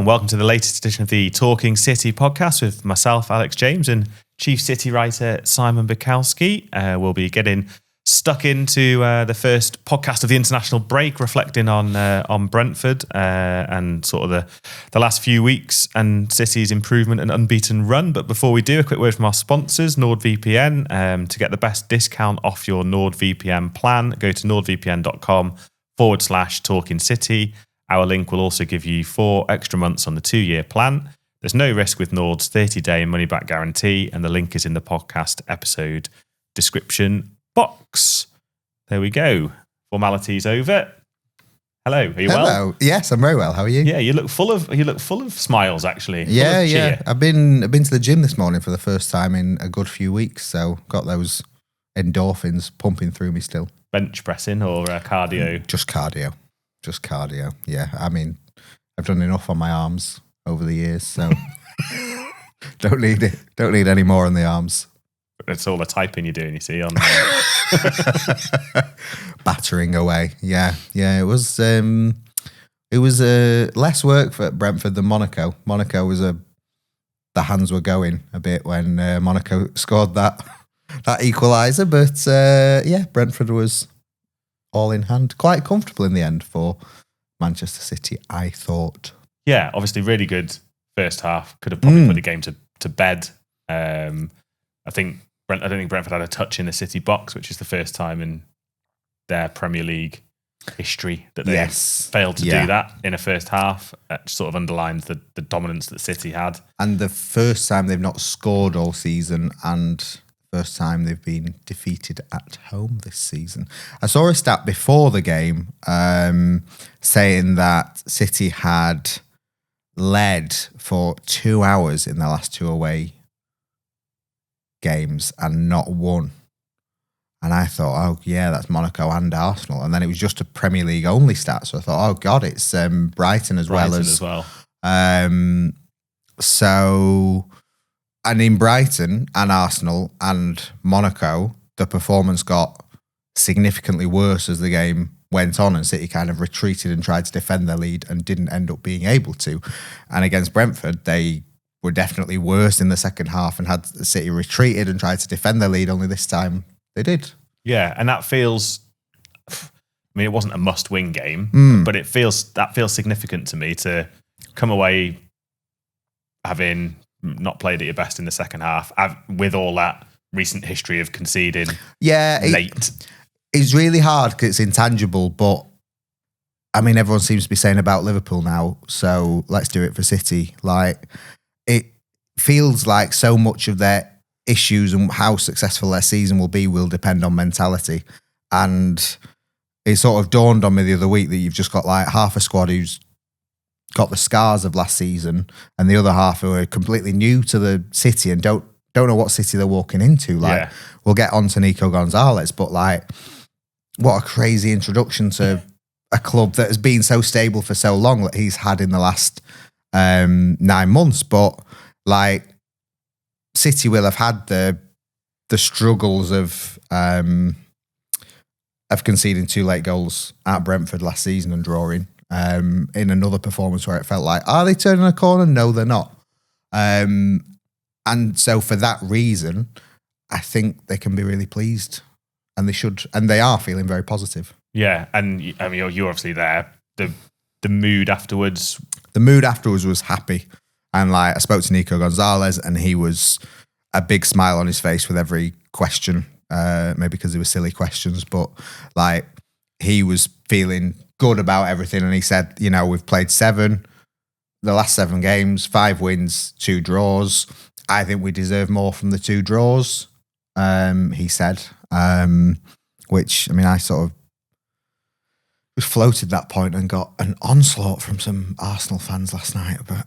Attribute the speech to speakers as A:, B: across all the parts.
A: welcome to the latest edition of the Talking City podcast with myself, Alex James, and Chief City writer Simon Bajkowski. We'll be getting stuck into the first podcast of the international break, reflecting on Brentford and sort of the last few weeks and City's improvement and unbeaten run. But before we do, a quick word from our sponsors, NordVPN. To get the best discount off your NordVPN plan, go to nordvpn.com/Talking City. Our link will also give you 4 extra months on the 2-year plan. There's no risk with Nord's 30-day money-back guarantee, and the link is in the podcast episode description box. There we go. Formalities over. Hello. Are you well?
B: Hello. Yes, I'm very well. How are you?
A: Yeah, you look full of smiles. Actually.
B: Yeah. I've been to the gym this morning for the first time in a good few weeks, so got those endorphins pumping through me still.
A: Bench pressing or cardio?
B: Just cardio. Yeah, I mean, I've done enough on my arms over the years, so don't need it. Don't need any more on the arms.
A: It's all the typing you're doing, you see, on
B: battering away. Yeah. It was less work for Brentford than Monaco. Monaco was the hands were going a bit when Monaco scored that equaliser, but Brentford was all in hand, quite comfortable in the end for Manchester City, I thought.
A: Yeah, obviously really good first half. Could have probably put the game to bed. I don't think Brentford had a touch in the City box, which is the first time in their Premier League history that they failed to do that in a first half. It sort of underlines the dominance that City had. And
B: the first time they've not scored all season, and first time they've been defeated at home this season. I saw a stat before the game saying that City had led for 2 hours in their last 2 away games and not won. And I thought, oh yeah, that's Monaco and Arsenal. And then it was just a Premier League only stat. So I thought, oh God, it's Brighton as well. And in Brighton and Arsenal and Monaco, the performance got significantly worse as the game went on, and City kind of retreated and tried to defend their lead and didn't end up being able to. And against Brentford, they were definitely worse in the second half and had City retreated and tried to defend their lead, only this time they did.
A: Yeah, and that feels... I mean, it wasn't a must-win game, but that feels significant to me to come away having not played at your best in the second half with all that recent history of conceding late.
B: It's really hard because it's intangible, but I mean, everyone seems to be saying about Liverpool now, so let's do it for City. Like, it feels like so much of their issues and how successful their season will depend on mentality. And it sort of dawned on me the other week that you've just got like half a squad who's got the scars of last season, and the other half who are completely new to the City and don't know what City they're walking into. Like, we'll get on to Nico Gonzalez, but like, what a crazy introduction to a club that has been so stable for so long that he's had in the last 9 months. But like, City will have had the struggles of conceding 2 late goals at Brentford last season and drawing. In another performance where it felt like, are they turning a corner? No, they're not. And so for that reason, I think they can be really pleased, and they should, and they are feeling very positive.
A: Yeah, and I mean, you're obviously there. The mood afterwards.
B: The mood afterwards was happy, and like, I spoke to Nico Gonzalez, and he was a big smile on his face with every question. Maybe because they were silly questions, but like, he was feeling good about everything, and he said, you know, we've played the last 7 games, 5 wins, 2 draws. I think we deserve more from the 2 draws, he said, which, I mean, I sort of just floated that point and got an onslaught from some Arsenal fans last night, but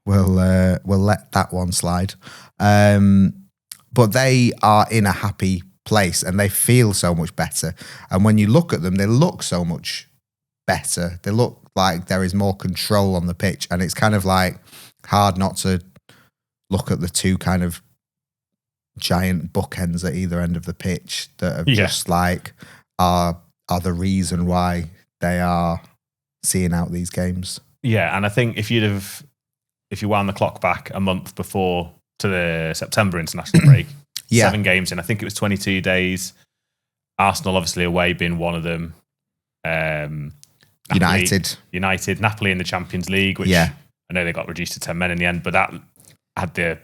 B: we'll let that one slide. But they are in a happy place and they feel so much better. And when you look at them, they look so much better. They look like there is more control on the pitch, and it's kind of like hard not to look at the 2 kind of giant bookends at either end of the pitch that are just like are the reason why they are seeing out these games.
A: Yeah, and I think if you wound the clock back a month before to the September international break, 7 games in, I think it was 22 days. Arsenal obviously away being one of them. United, Napoli in the Champions League, which I know they got reduced to 10 men in the end, but that had the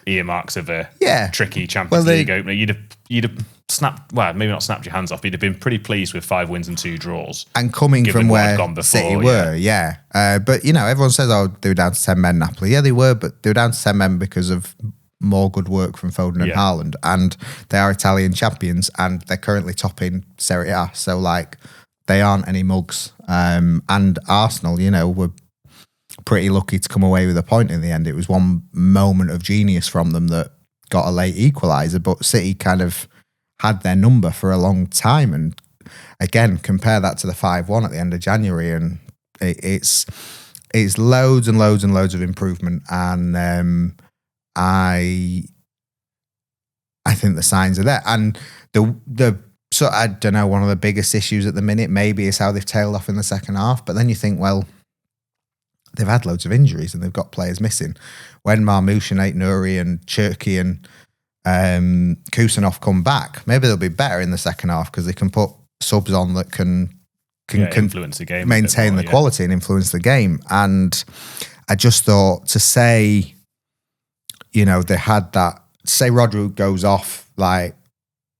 A: earmarks of a tricky Champions League opener. You'd have snapped, well, maybe not snapped your hands off, but you'd have been pretty pleased with 5 wins and 2 draws.
B: And coming from where City were, but, everyone says, they were down to 10 men, Napoli. Yeah, they were, but they were down to 10 men because of more good work from Foden and Haaland. And they are Italian champions, and they're currently topping Serie A. So, they aren't any mugs. And Arsenal, were pretty lucky to come away with a point in the end. It was one moment of genius from them that got a late equaliser, but City kind of had their number for a long time. And again, compare that to the 5-1 at the end of January, and it's loads and loads and loads of improvement. And I think the signs are there. And so I don't know, one of the biggest issues at the minute maybe is how they've tailed off in the second half. But then you think, well, they've had loads of injuries and they've got players missing. When Marmoush and Aït-Nouri and Cherki and Kusanov come back, maybe they'll be better in the second half because they can put subs on that can
A: influence the game,
B: maintain the quality and influence the game. And I just thought to say, they had that, say Rodri goes off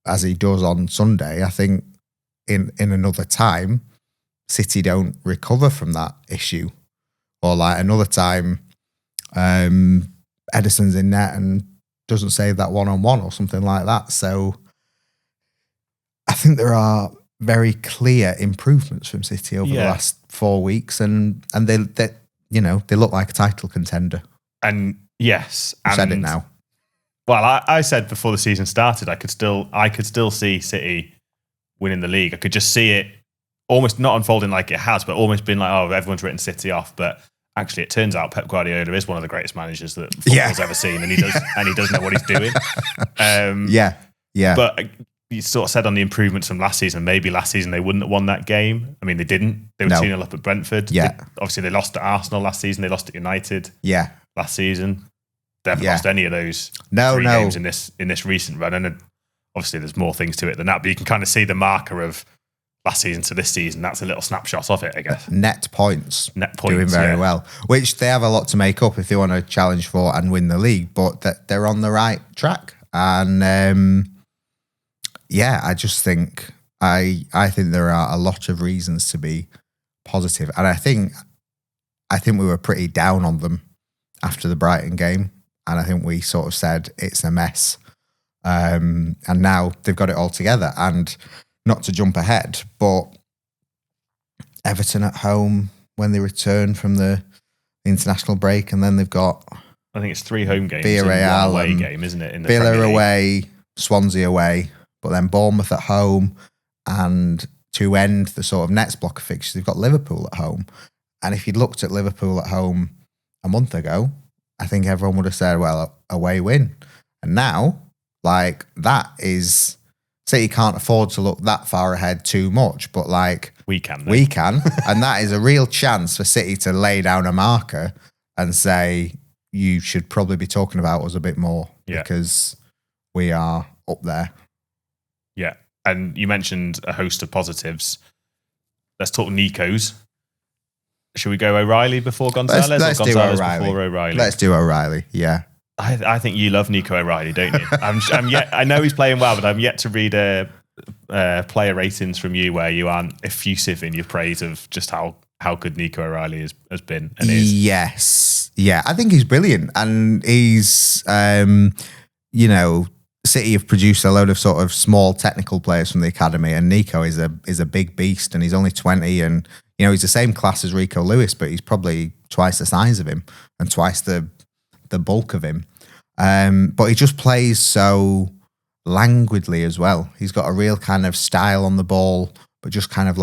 B: as he does on Sunday, I think in another time, City don't recover from that issue. Or another time, Edison's in net and doesn't save that one-on-one or something like that. So I think there are very clear improvements from City over the last 4 weeks, and they look like a title contender.
A: And yes,
B: I've said it now.
A: Well, I said before the season started, I could still see City winning the league. I could just see it almost not unfolding like it has, but almost been like, oh, everyone's written City off. But actually, it turns out Pep Guardiola is one of the greatest managers that football's ever seen, and he does know what he's doing. But you sort of said on the improvements from last season, maybe last season they wouldn't have won that game. I mean, they didn't. They were 2-0 up at Brentford.
B: Yeah.
A: Obviously, they lost to Arsenal last season. They lost at United. Last season. They haven't lost any of those games in this recent run. And obviously, there's more things to it than that. But you can kind of see the marker of last season to this season. That's a little snapshot of it, I guess.
B: Net points doing very well, which they have a lot to make up if they want to challenge for and win the league. But they're on the right track. And I just think I think there are a lot of reasons to be positive. And I think we were pretty down on them after the Brighton game. And I think we sort of said it's a mess. And now they've got it all together. And not to jump ahead, but Everton at home when they return from the international break, and then they've got,
A: I think it's 3 home games,
B: Villarreal
A: and 1 away game, isn't it? In the
B: Villa away, Swansea away, but then Bournemouth at home, and to end the sort of next block of fixtures, they've got Liverpool at home. And if you'd looked at Liverpool at home a month ago, I think everyone would have said, well, away win. And now, that is, City can't afford to look that far ahead too much, but
A: we can.
B: And that is a real chance for City to lay down a marker and say, you should probably be talking about us a bit more because we are up there.
A: Yeah. And you mentioned a host of positives. Let's talk Nico's. Should we go O'Reilly before Gonzalez,
B: let's
A: or Gonzalez
B: do
A: before O'Reilly?
B: Let's do O'Reilly, yeah.
A: I think you love Nico O'Reilly, don't you? I'm yet. I know he's playing well, but I'm yet to read player ratings from you where you aren't effusive in your praise of just how good Nico O'Reilly has been and is.
B: Yes, yeah, I think he's brilliant, and he's City have produced a load of sort of small technical players from the academy, and Nico is a big beast, and he's only 20, and he's the same class as Rico Lewis, but he's probably twice the size of him and twice the bulk of him. But he just plays so languidly as well. He's got a real kind of style on the ball, but just kind of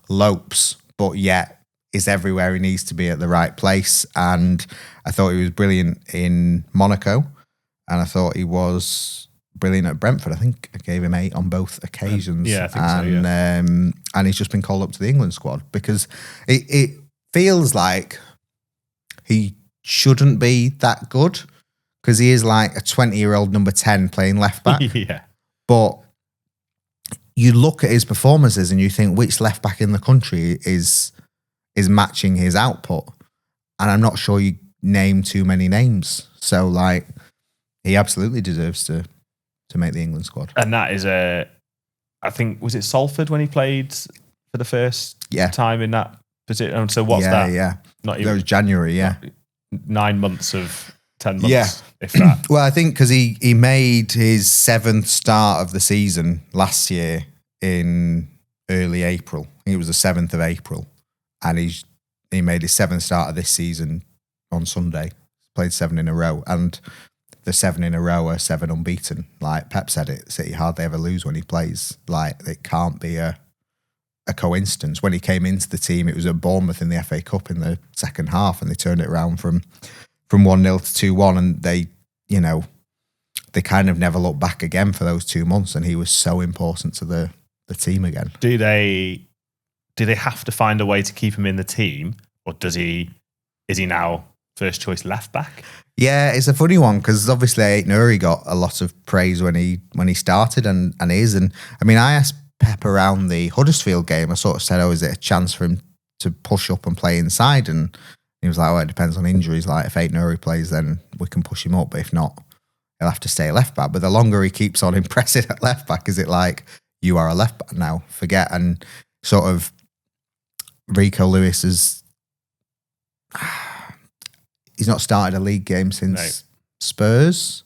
B: lopes, but yet is everywhere he needs to be at the right place. And I thought he was brilliant in Monaco, and I thought he was brilliant at Brentford. I think I gave him 8 on both occasions.
A: I think so, yeah.
B: And he's just been called up to the England squad because feels like he shouldn't be that good because he is like a 20-year-old number 10 playing left back.
A: Yeah.
B: But you look at his performances and you think which left back in the country is matching his output. And I'm not sure you name too many names. So like he absolutely deserves to make the England squad.
A: And that is I think, was it Salford when he played for the first time in that position? So what's that?
B: Yeah.
A: Not even,
B: that was January,
A: 9 months of 10 months, if that.
B: Well, I think because he made his 7th start of the season last year in early April. I think it was the 7th of April. And he made his 7th start of this season on Sunday. Played 7 in a row. And the 7 in a row are 7 unbeaten. Like Pep said it, City hardly ever lose when he plays. Like it can't be a coincidence. When he came into the team, it was at Bournemouth in the FA Cup in the second half, and they turned it around from 1-0 to 2-1, and they kind of never looked back again for those 2 months, and he was so important to the team again.
A: Do they have to find a way to keep him in the team, or is he now first choice left back?
B: Yeah, it's a funny one because obviously Aït-Nouri got a lot of praise when he started and is. And I mean, I asked Pep around the Huddersfield game. I sort of said, is it a chance for him to push up and play inside? And he was like, well, it depends on injuries. Like if Aït-Nouri plays, then we can push him up. But if not, he'll have to stay left back. But the longer he keeps on impressing at left back, is it like, you are a left back now, forget. And sort of Rico Lewis is... He's not started a league game since Spurs.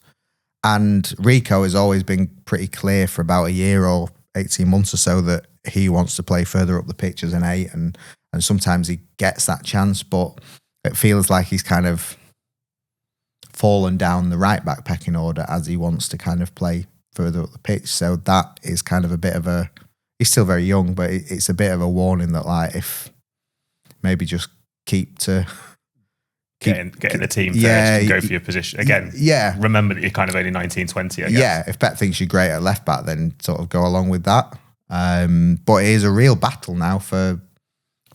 B: And Rico has always been pretty clear for about a year or 18 months or so that he wants to play further up the pitch as an 8. And sometimes he gets that chance, but it feels like he's kind of fallen down the right back pecking order as he wants to kind of play further up the pitch. So that is kind of a bit of a... He's still very young, but it's a bit of a warning that like if maybe just keep in
A: the team first and go for your position. Again, remember that you're kind of only 19, 20, I guess.
B: Yeah, if Pep thinks you're great at left back, then sort of go along with that. But it is a real battle now for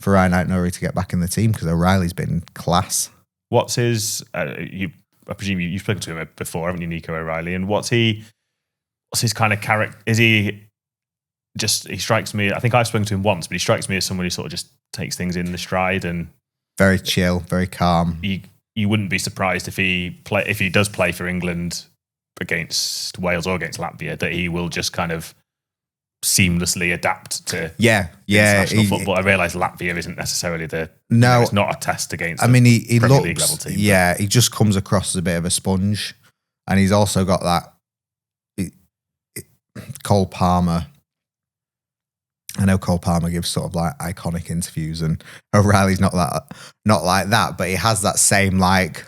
B: Ryan Aït-Nouri to get back in the team because O'Reilly's been class.
A: What's his... I presume you've spoken to him before, haven't you, Nico O'Reilly? And what's his kind of character? Is he just... He strikes me... I think I've spoken to him once, but he strikes me as someone who sort of just takes things in the stride and...
B: Very chill, very calm.
A: You wouldn't be surprised if he does play for England against Wales or against Latvia, that he will just kind of seamlessly adapt to international football. I realise Latvia isn't necessarily it's not a test against. I mean, he Premier League level team.
B: Yeah, he just comes across as a bit of a sponge, and he's also got that Cole Palmer. I know Cole Palmer gives sort of like iconic interviews, and O'Reilly's not like that, but he has that same like,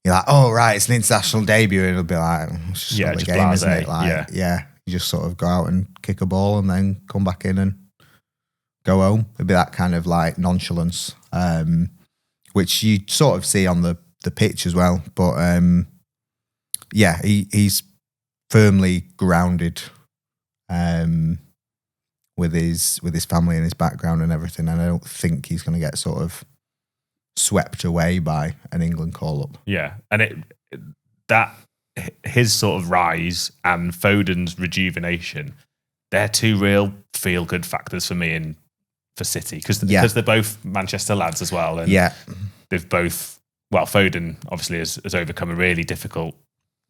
B: you're like, oh right, it's an international debut, and it'll be like, it's just the game, isn't it? Like, you just sort of go out and kick a ball and then come back in and go home. It'd be that kind of like nonchalance, which you sort of see on the pitch as well. But he's firmly grounded. With his family and his background and everything, and I don't think he's going to get sort of swept away by an England call-up. Yeah,
A: and his sort of rise and Foden's rejuvenation, they're two real feel-good factors for me for City, because they're both Manchester lads as well, and they've both... Well, Foden obviously has overcome a really difficult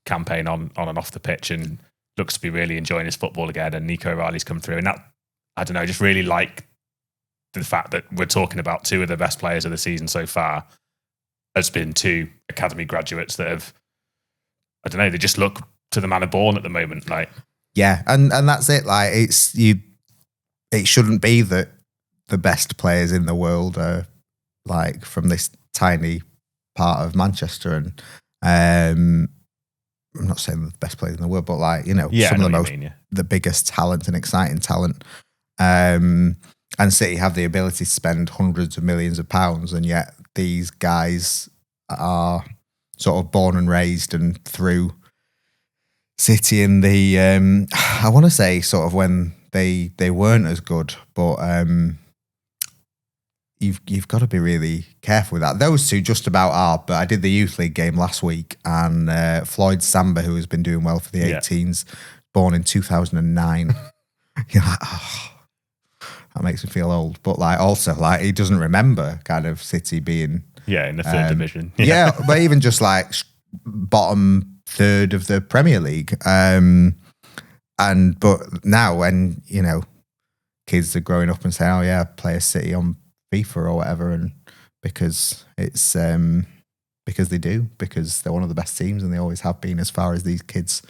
A: campaign on and off the pitch and looks to be really enjoying his football again, and Nico O'Reilly's come through, and that... I don't know, I just really like the fact that we're talking about two of the best players of the season so far has been two academy graduates that have, I don't know, they just look to the manner born at the moment. Like,
B: yeah, and that's it. Like, it shouldn't be that the best players in the world are like from this tiny part of Manchester, and I'm not saying the best players in the world, but like, some of the biggest talent and exciting talent. And City have the ability to spend hundreds of millions of pounds, and yet these guys are sort of born and raised and through City in the I want to say sort of when they weren't as good, but you've got to be really careful with that. Those two just about are, but I did the youth league game last week, and Floyd Samba, who has been doing well for the 18s, born in 2009. You're like, oh, that makes me feel old. But like also like he doesn't remember kind of City being
A: in the third division.
B: Yeah, but even just like bottom third of the Premier League. But now when kids are growing up and saying, "Oh yeah, play a City on FIFA or whatever," and because it's because they do, because they're one of the best teams and they always have been, as far as these kids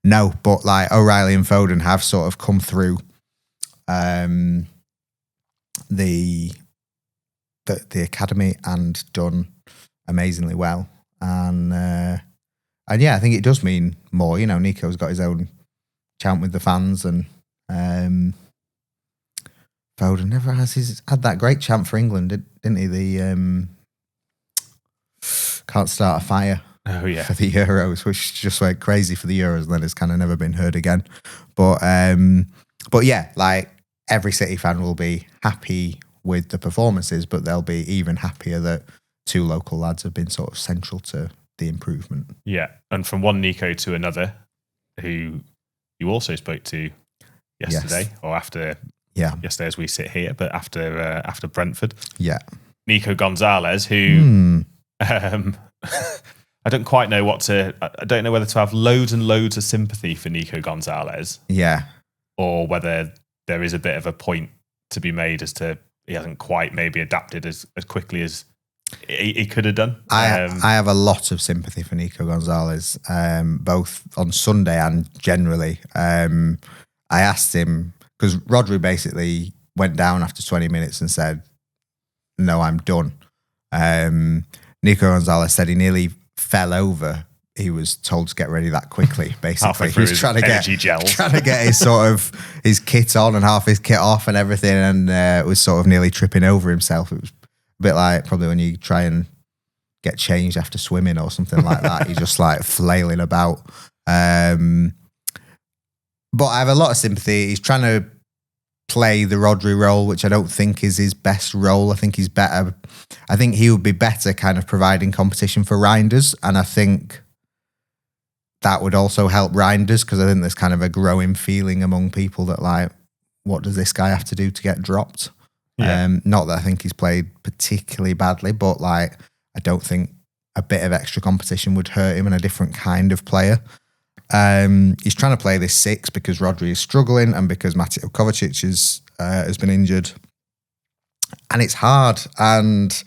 B: know. But like O'Reilly and Foden have sort of come through the academy and done amazingly well, and yeah, I think it does mean more. Nico's got his own chant with the fans, and Foden never has had that great chant for England, didn't he? The can't start a fire for the Euros, which just went crazy for the Euros, and then it's kind of never been heard again. But yeah, like every City fan will be happy with the performances, but they'll be even happier that two local lads have been sort of central to the improvement.
A: Yeah, and from one Nico to another, who you also spoke to yesterday, or after yesterday as we sit here, but after Brentford.
B: Yeah.
A: Nico Gonzalez, who I don't quite know I don't know whether to have loads and loads of sympathy for Nico Gonzalez.
B: Yeah.
A: Or whether there is a bit of a point to be made as to he hasn't quite maybe adapted as quickly as he could have done.
B: I have a lot of sympathy for Nico Gonzalez, both on Sunday and generally. I asked him, because Rodri basically went down after 20 minutes and said, "No, I'm done." Nico Gonzalez said he nearly fell over. He was told to get ready that quickly, basically. He was trying to get his sort of his kit on and half his kit off and everything, and was sort of nearly tripping over himself. It was a bit like probably when you try and get changed after swimming or something like that. He's just like flailing about. But I have a lot of sympathy. He's trying to play the Rodri role, which I don't think is his best role. I think he's better. I think he would be better kind of providing competition for Reinders, and I think that would also help Reinders, because I think there's kind of a growing feeling among people that like, what does this guy have to do to get dropped? Yeah. Not that I think he's played particularly badly, but like I don't think a bit of extra competition would hurt him, and a different kind of player. He's trying to play this 6 because Rodri is struggling and because Mateo Kovacic has been injured, and it's hard. And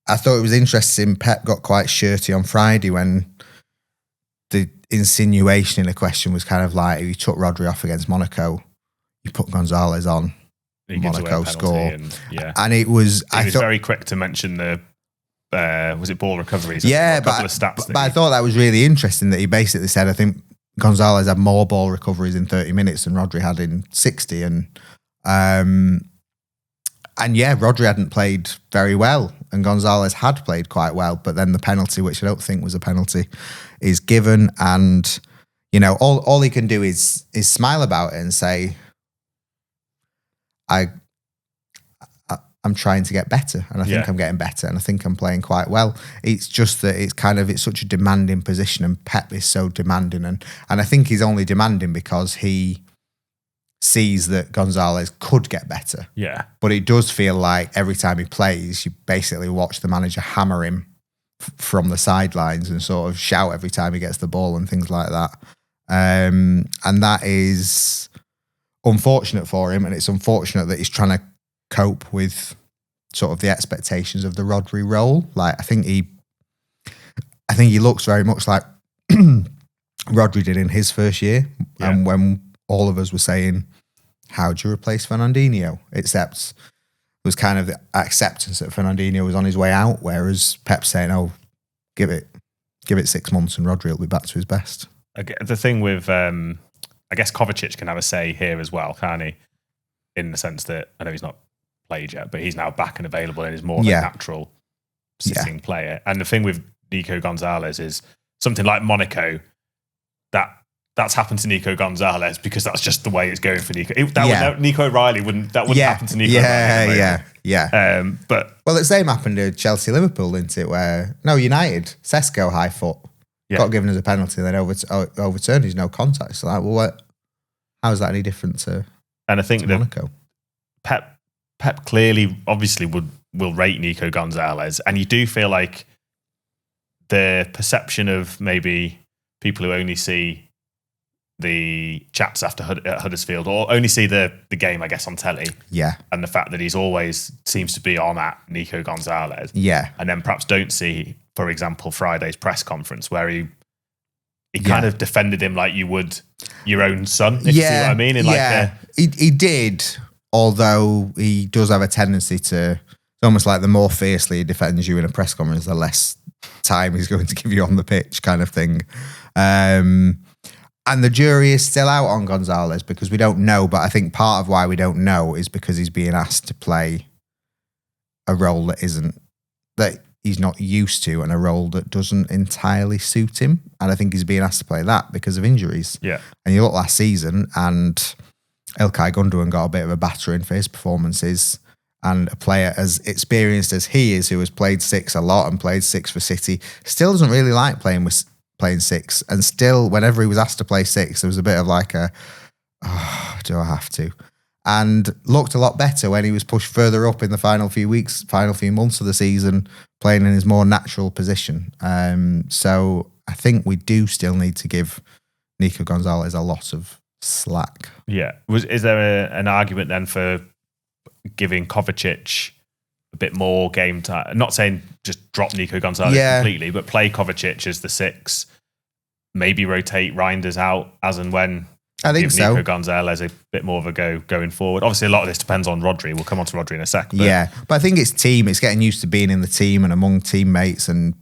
B: I thought it was interesting. Pep got quite shirty on Friday when the insinuation in the question was kind of like, if you took Rodri off against Monaco, you put Gonzalez on, Monaco score, and it was.
A: He was very quick to mention the. Was it ball recoveries?
B: Yeah, but I thought that was really interesting that he basically said, I think Gonzalez had more ball recoveries in 30 minutes than Rodri had in 60. And yeah, Rodri hadn't played very well and Gonzalez had played quite well. But then the penalty, which I don't think was a penalty, is given. And, all he can do is smile about it and say, I'm trying to get better, and I think I'm getting better, and I think I'm playing quite well. It's just that it's such a demanding position, and Pep is so demanding, and I think he's only demanding because he sees that Gonzalez could get better.
A: Yeah.
B: But it does feel like every time he plays, you basically watch the manager hammer him from the sidelines and sort of shout every time he gets the ball and things like that. And that is unfortunate for him, and it's unfortunate that he's trying to cope with sort of the expectations of the Rodri role. Like I think he looks very much like Rodri did in his first year, and when all of us were saying, how do you replace Fernandinho? Except it was kind of the acceptance that Fernandinho was on his way out, whereas Pep's saying, "Oh, give it 6 months and Rodri will be back to his best."
A: The thing with, I guess Kovacic can have a say here as well, can't he? In the sense that I know he's not played yet, but he's now back and available and is more of a natural sitting player. And the thing with Nico Gonzalez is something like Monaco, that that's happened to Nico Gonzalez because that's just the way it's going for Nico. Nico O'Reilly wouldn't happen to Nico O'Reilly.
B: Yeah.
A: But
B: the same happened to Chelsea-Liverpool, didn't it? United, Sesko high foot, got given as a penalty, then overturned his no contact. So how is that any different to
A: And I think that
B: Monaco?
A: Pep clearly, obviously, will rate Nico Gonzalez, and you do feel like the perception of maybe people who only see the chats after at Huddersfield or only see the game, I guess, on telly.
B: Yeah.
A: And the fact that he's always seems to be on at Nico Gonzalez.
B: Yeah.
A: And then perhaps don't see, for example, Friday's press conference where he kind of defended him like you would your own son, if you see what I mean.
B: He did, although he does have a tendency to, it's almost like the more fiercely he defends you in a press conference, the less time he's going to give you on the pitch kind of thing. And the jury is still out on Gonzalez because we don't know, but I think part of why we don't know is because he's being asked to play a role that he's not used to and a role that doesn't entirely suit him. And I think he's being asked to play that because of injuries.
A: Yeah.
B: And you look last season and Ilkay Gundogan got a bit of a battering for his performances, and a player as experienced as he is, who has played six a lot and played six for City, still doesn't really like playing six, and still whenever he was asked to play six there was a bit of like do I have to, and looked a lot better when he was pushed further up in the final few months of the season, playing in his more natural position. So I think we do still need to give Nico Gonzalez a lot of slack.
A: Yeah. Is there an argument then for giving Kovacic a bit more game time? I'm not saying just drop Nico Gonzalez completely, but play Kovacic as the six, maybe rotate Reinders out as and when.
B: I think
A: give
B: so.
A: Nico Gonzalez a bit more of a go going forward. Obviously, a lot of this depends on Rodri. We'll come on to Rodri in a sec.
B: But I think it's team. It's getting used to being in the team and among teammates and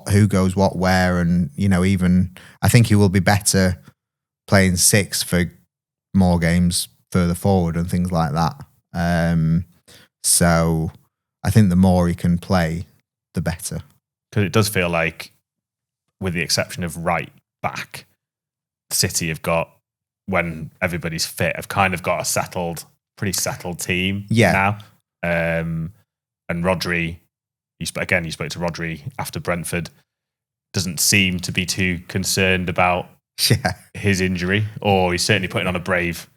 B: who goes what where, and even I think he will be better playing six for more games further forward and things like that. So I think the more he can play, the better.
A: Because it does feel like, with the exception of right back, City have got, when everybody's fit, have kind of got a pretty settled team now. And Rodri, you spoke to Rodri after Brentford, doesn't seem to be too concerned about his injury, or he's certainly putting on a brave.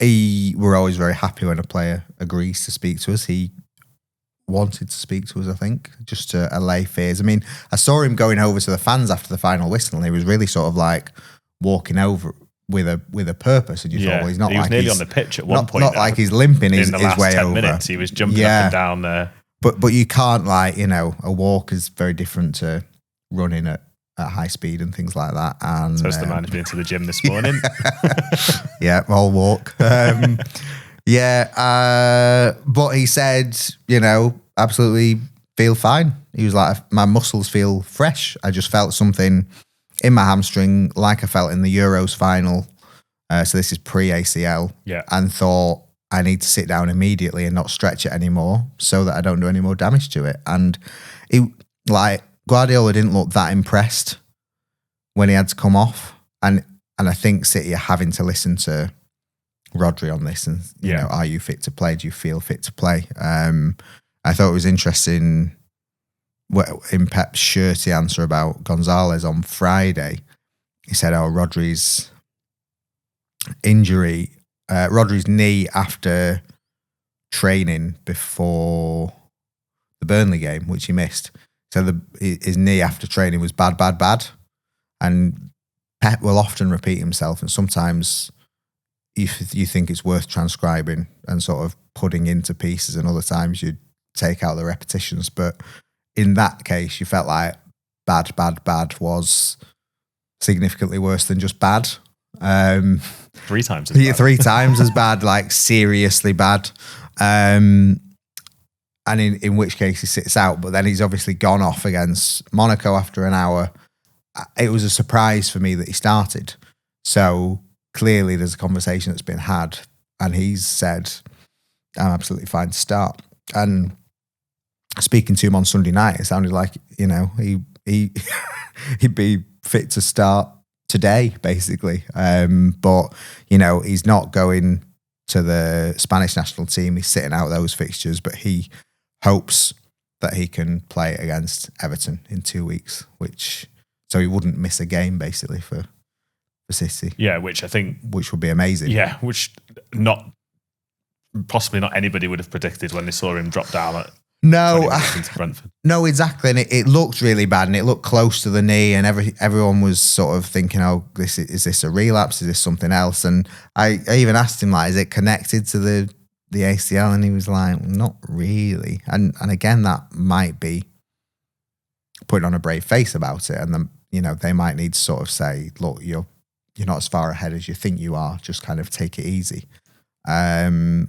B: We're always very happy when a player agrees to speak to us. He wanted to speak to us, I think, just to allay fears. I saw him going over to the fans after the final whistle, and he was really sort of like walking over with a purpose. And you thought, well, he's not. He was
A: nearly on the pitch at one point.
B: Not like he's limping his way over. In the last 10
A: minutes, he was jumping up and down there.
B: But you can't a walk is very different to running at high speed and things like that. And
A: so it's the man who's been to the gym this morning.
B: I'll walk. But he said, absolutely feel fine. He was like, my muscles feel fresh. I just felt something in my hamstring like I felt in the Euros final. So this is pre-ACL.
A: Yeah.
B: And thought I need to sit down immediately and not stretch it anymore so that I don't do any more damage to it. And Guardiola didn't look that impressed when he had to come off. And I think City are having to listen to Rodri on this. And, are you fit to play? Do you feel fit to play? I thought it was interesting in Pep's shirty answer about Gonzalez on Friday. He said, Rodri's injury, Rodri's knee after training before the Burnley game, which he missed. So his knee after training was bad. And Pep will often repeat himself, and sometimes you think it's worth transcribing and sort of putting into pieces, and other times you take out the repetitions. But in that case, you felt like bad was significantly worse than just bad.
A: 3 times as bad.
B: 3 times as bad, like seriously bad. And in which case he sits out, but then he's obviously gone off against Monaco after an hour. It was a surprise for me that he started. So clearly there's a conversation that's been had, and he's said, I'm absolutely fine to start. And speaking to him on Sunday night, it sounded like, he he'd be fit to start today, basically. But, he's not going to the Spanish national team. He's sitting out those fixtures, but he hopes that he can play against Everton in 2 weeks, so he wouldn't miss a game, basically, for City.
A: Yeah, which
B: would be amazing.
A: Yeah, which possibly not anybody would have predicted when they saw him drop down at into Brentford.
B: No, exactly. And it looked really bad, and it looked close to the knee, and everyone was sort of thinking, oh, is this a relapse? Is this something else? And I even asked him, like, is it connected to the ACL? And he was like, not really. And again, that might be putting on a brave face about it. And then, they might need to sort of say, look, you're not as far ahead as you think you are. Just kind of take it easy. But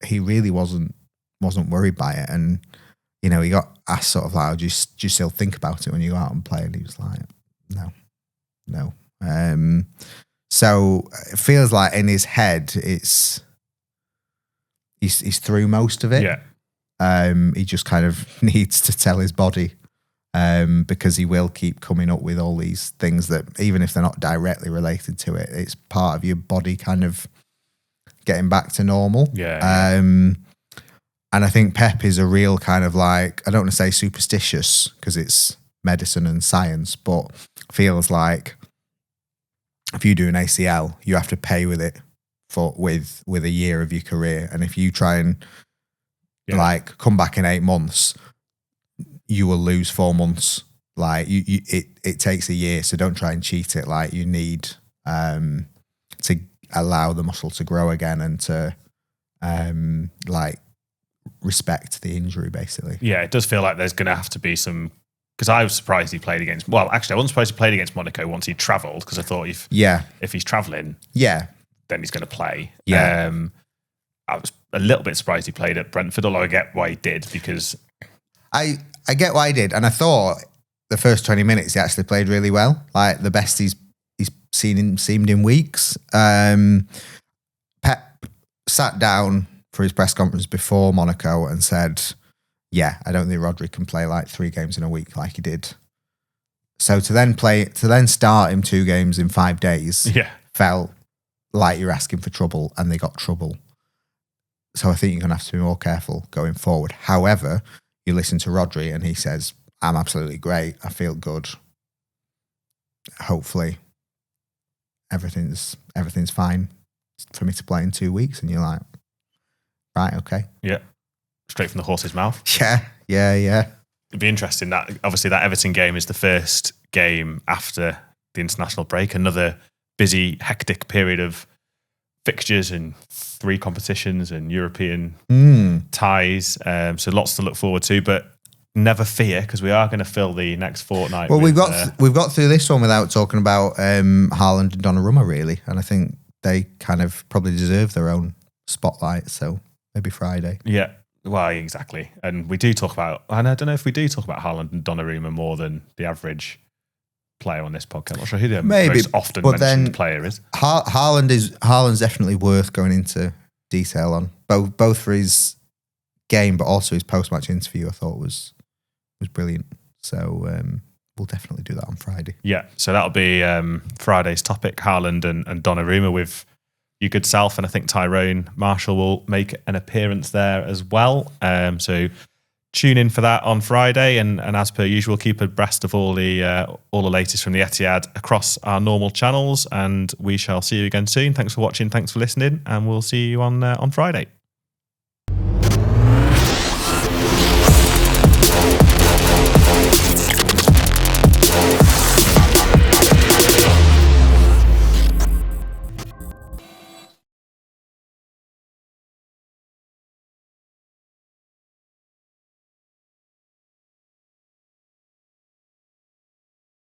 B: he really wasn't worried by it. And, he got asked sort of like, do you still think about it when you go out and play? And he was like, no. So it feels like in his head, he's through most of it.
A: Yeah.
B: He just kind of needs to tell his body, because he will keep coming up with all these things that, even if they're not directly related to it, it's part of your body kind of getting back to normal.
A: Yeah.
B: And I think Pep is a real kind of like, I don't want to say superstitious because it's medicine and science, but feels like if you do an ACL, you have to pay with it with a year of your career. And if you try and come back in 8 months, you will lose 4 months. Like it takes a year, so don't try and cheat it. Like you need to allow the muscle to grow again and to respect the injury, basically.
A: Yeah, it does feel like there's going to have to be some, because I was surprised he played against, well, actually I wasn't surprised he played against Monaco once he travelled, because I thought if he's travelling, then he's going to play.
B: Yeah.
A: I was a little bit surprised he played at Brentford, although I get why he did, because
B: I get why he did, and I thought the first 20 minutes he actually played really well, like the best he's seemed in weeks. Pep sat down for his press conference before Monaco and said, I don't think Rodri can play like 3 games in a week like he did. So to then start him 2 games in 5 days felt like you're asking for trouble, and they got trouble. So I think you're going to have to be more careful going forward. However, you listen to Rodri and he says, I'm absolutely great. I feel good. Hopefully everything's fine for me to play in 2 weeks. And you're like, right, okay.
A: Yeah. Straight from the horse's mouth.
B: Yeah.
A: It'd be interesting that obviously that Everton game is the first game after the international break, another busy, hectic period of fixtures and 3 competitions and European ties. So lots to look forward to, but never fear, because we are going to fill the next fortnight.
B: Well, we've got through this one without talking about Haaland and Donnarumma, really, and I think they kind of probably deserve their own spotlight. So maybe Friday.
A: Yeah, well, exactly. And we do talk about, and I don't know if we do talk about Haaland and Donnarumma more than the average player on this podcast. I'm not sure who the most often mentioned player is.
B: Haaland's definitely worth going into detail on, both for his game, but also his post-match interview. I thought was brilliant. So we'll definitely do that on Friday.
A: Yeah, so that'll be Friday's topic, Haaland and Donnarumma with your good self, and I think Tyrone Marshall will make an appearance there as well. So tune in for that on Friday, and as per usual, keep abreast of all the latest from the Etihad across our normal channels, and we shall see you again soon. Thanks for watching, thanks for listening, and we'll see you on Friday.